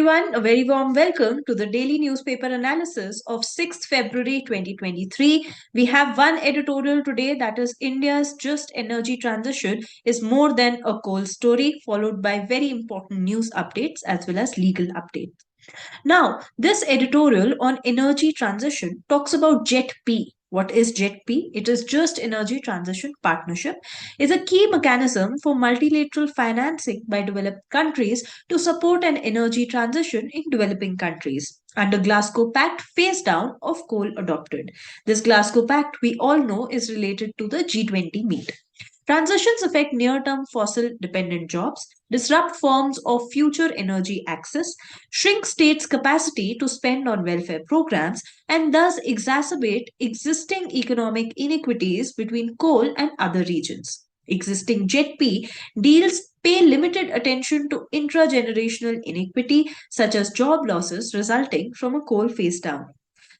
everyone, a very warm welcome to the daily newspaper analysis of 6th February 2023. We have one editorial today, that is India's just energy transition is more than a coal story, followed by very important news updates as well as legal updates. Now, this editorial on energy transition talks about JET-P. What is JET-P? It is Just Energy Transition Partnership. Is a key mechanism for multilateral financing by developed countries to support an energy transition in developing countries. Under Glasgow Pact, phase down of coal adopted. This Glasgow Pact, we all know, is related to the G20 meet. Transitions affect near term fossil dependent jobs, disrupt forms of future energy access, shrink states' capacity to spend on welfare programs, and thus exacerbate existing economic inequities between coal and other regions. Existing JET-P deals pay limited attention to intra-generational inequity such as job losses resulting from a coal phase down.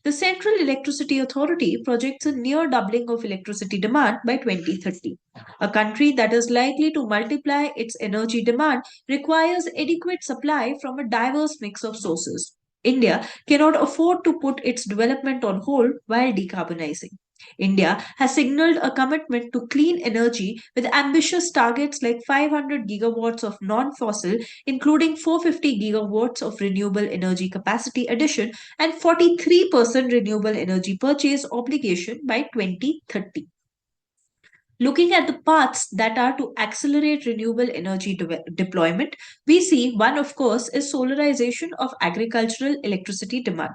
The Central Electricity Authority projects a near doubling of electricity demand by 2030. A country that is likely to multiply its energy demand requires adequate supply from a diverse mix of sources. India cannot afford to put its development on hold while decarbonizing. India has signaled a commitment to clean energy with ambitious targets like 500 gigawatts of non fossil, including 450 gigawatts of renewable energy capacity addition and 43% renewable energy purchase obligation by 2030. Looking at the paths that are to accelerate renewable energy deployment, we see one, of course, is solarization of agricultural electricity demand.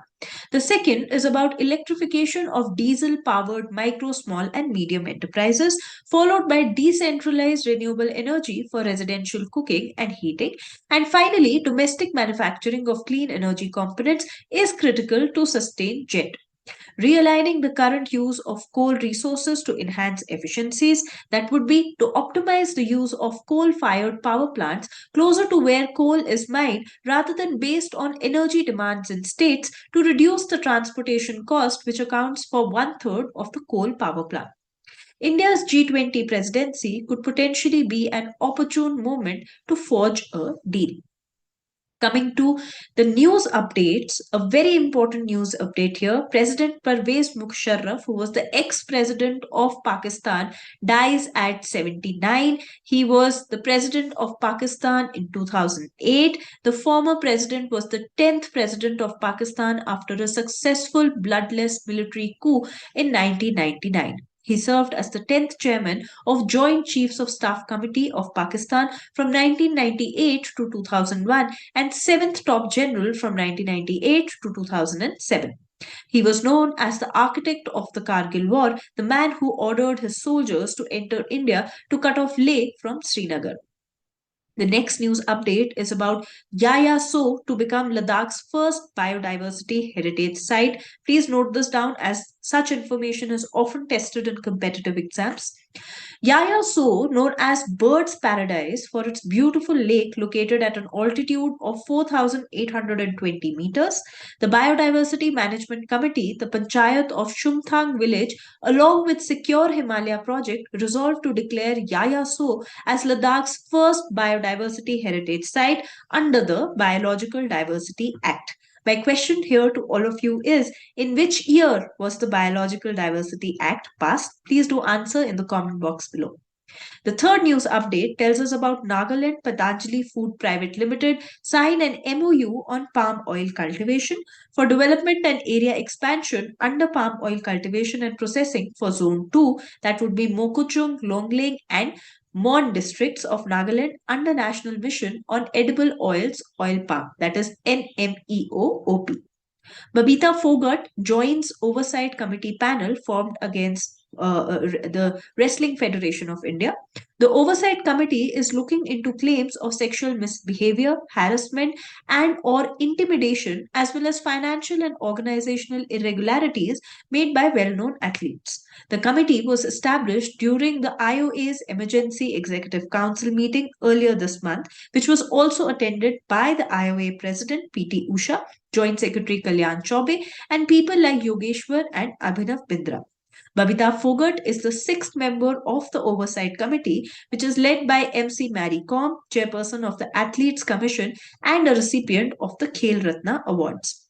The second is about electrification of diesel powered micro, small, and medium enterprises, followed by decentralized renewable energy for residential cooking and heating. And finally, domestic manufacturing of clean energy components is critical to sustain JET. Realigning the current use of coal resources to enhance efficiencies, that would be to optimize the use of coal fired power plants closer to where coal is mined rather than based on energy demands in states to reduce the transportation cost, which accounts for one third of the coal power plant. India's G20 presidency could potentially be an opportune moment to forge a deal. Coming to the news updates, a very important news update here. President Pervez Musharraf, who was the ex-president of Pakistan, dies at 79. He was the president of Pakistan in 2008. The former president was the 10th president of Pakistan after a successful bloodless military coup in 1999. He served as the 10th chairman of Joint Chiefs of Staff Committee of Pakistan from 1998 to 2001 and 7th Top General from 1998 to 2007. He was known as the architect of the Kargil War, the man who ordered his soldiers to enter India to cut off Leh from Srinagar. The next news update is about Yaya So to become Ladakh's first biodiversity heritage site. Please note this down as such information is often tested in competitive exams. Yaya So, known as Bird's Paradise for its beautiful lake located at an altitude of 4,820 meters, the Biodiversity Management Committee, the Panchayat of Shumthang village, along with Secure Himalaya Project, resolved to declare Yaya So as Ladakh's first biodiversity heritage site under the Biological Diversity Act. My question here to all of you is, in which year was the Biological Diversity Act passed? Please do answer in the comment box below. The third news update tells us about Nagaland Patanjali Food Private Limited sign an MOU on palm oil cultivation for development and area expansion under palm oil cultivation and processing for Zone 2, that would be Mokuchung, Longling and Mon districts of Nagaland under National Mission on Edible Oils Oil Palm, that is NMEOOP. Babita Fogart joins Oversight Committee panel formed against the Wrestling Federation of India. The Oversight Committee is looking into claims of sexual misbehavior, harassment, and or intimidation, as well as financial and organizational irregularities made by well-known athletes. The committee was established during the IOA's Emergency Executive Council meeting earlier this month, which was also attended by the IOA President PT Usha, Joint Secretary Kalyan Chaube, and people like Yogeshwar and Abhinav Bindra. Babita Fogart is the sixth member of the Oversight Committee, which is led by MC Mary Kom, chairperson of the Athletes Commission and a recipient of the Khel Ratna Awards.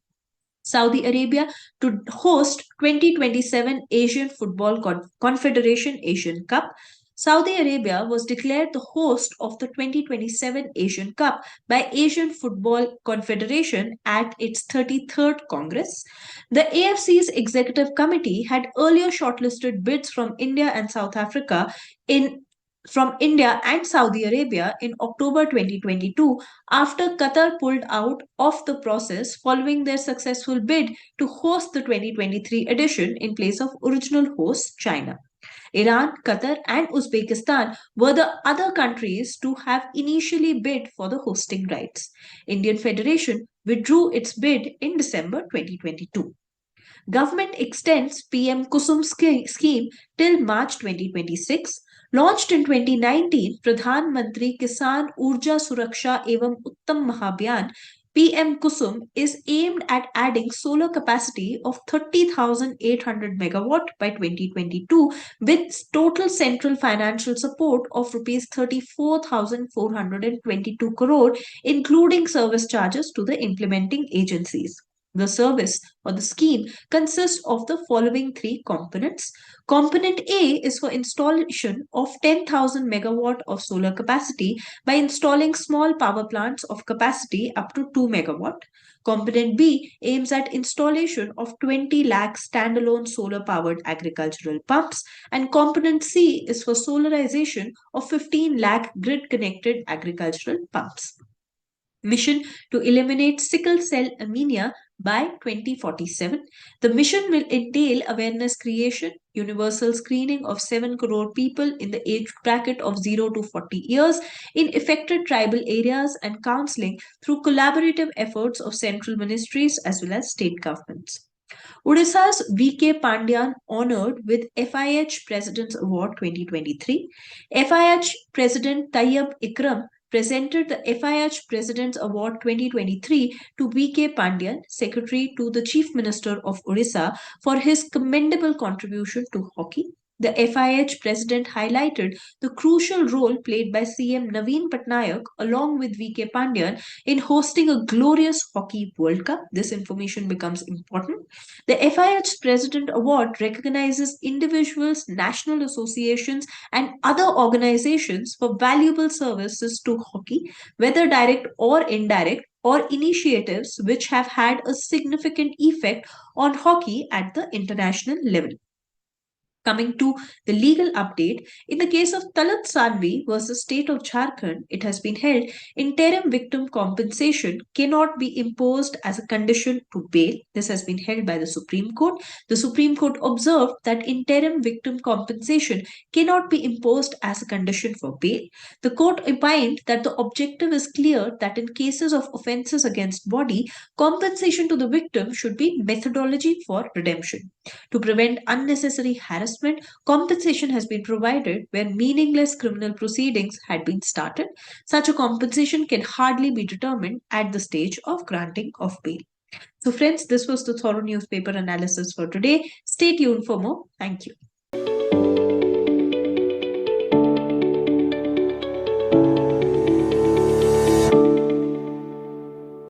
Saudi Arabia to host 2027 Asian Football Confederation Asian Cup. Saudi Arabia was declared the host of the 2027 Asian Cup by Asian Football Confederation at its 33rd Congress. The AFC's executive committee had earlier shortlisted bids from India and Saudi Arabia in October 2022 after Qatar pulled out of the process following their successful bid to host the 2023 edition in place of original host China. Iran, Qatar, and Uzbekistan were the other countries to have initially bid for the hosting rights. Indian Federation withdrew its bid in December 2022. Government extends PM Kusum scheme till March 2026. Launched in 2019, Pradhan Mantri Kisan Urja Suraksha Evam Uttam Mahabhiyan PM Kusum is aimed at adding solar capacity of 30,800 megawatt by 2022 with total central financial support of rupees 34,422 crore including service charges to the implementing agencies. The service or the scheme consists of the following three components. Component A is for installation of 10,000 megawatt of solar capacity by installing small power plants of capacity up to 2 megawatt. Component B aims at installation of 20 lakh standalone solar powered agricultural pumps and component C is for solarization of 15 lakh grid connected agricultural pumps. Mission to eliminate sickle cell anemia by 2047. The mission will entail awareness creation, universal screening of 7 crore people in the age bracket of 0 to 40 years in affected tribal areas and counseling through collaborative efforts of central ministries as well as state governments. Odisha's V.K. Pandyan honored with FIH President's Award 2023. FIH President Tayyab Ikram presented the FIH President's Award 2023 to V.K. Pandyan, Secretary to the Chief Minister of Odisha, for his commendable contribution to hockey. The FIH president highlighted the crucial role played by CM Naveen Patnaik along with VK Pandyan in hosting a glorious hockey World Cup. This information becomes important. The FIH President Award recognizes individuals, national associations, and other organizations for valuable services to hockey, whether direct or indirect, or initiatives which have had a significant effect on hockey at the international level. Coming to the legal update, in the case of Talat Sanvi versus State of Jharkhand, it has been held interim victim compensation cannot be imposed as a condition to bail. This has been held by the Supreme Court. The Supreme Court observed that interim victim compensation cannot be imposed as a condition for bail. The court opined that the objective is clear that in cases of offences against body, compensation to the victim should be methodology for redemption. To prevent unnecessary harassment, compensation has been provided where meaningless criminal proceedings had been started. Such a compensation can hardly be determined at the stage of granting of bail. So, friends, this was the thorough newspaper analysis for today. Stay tuned for more. Thank you.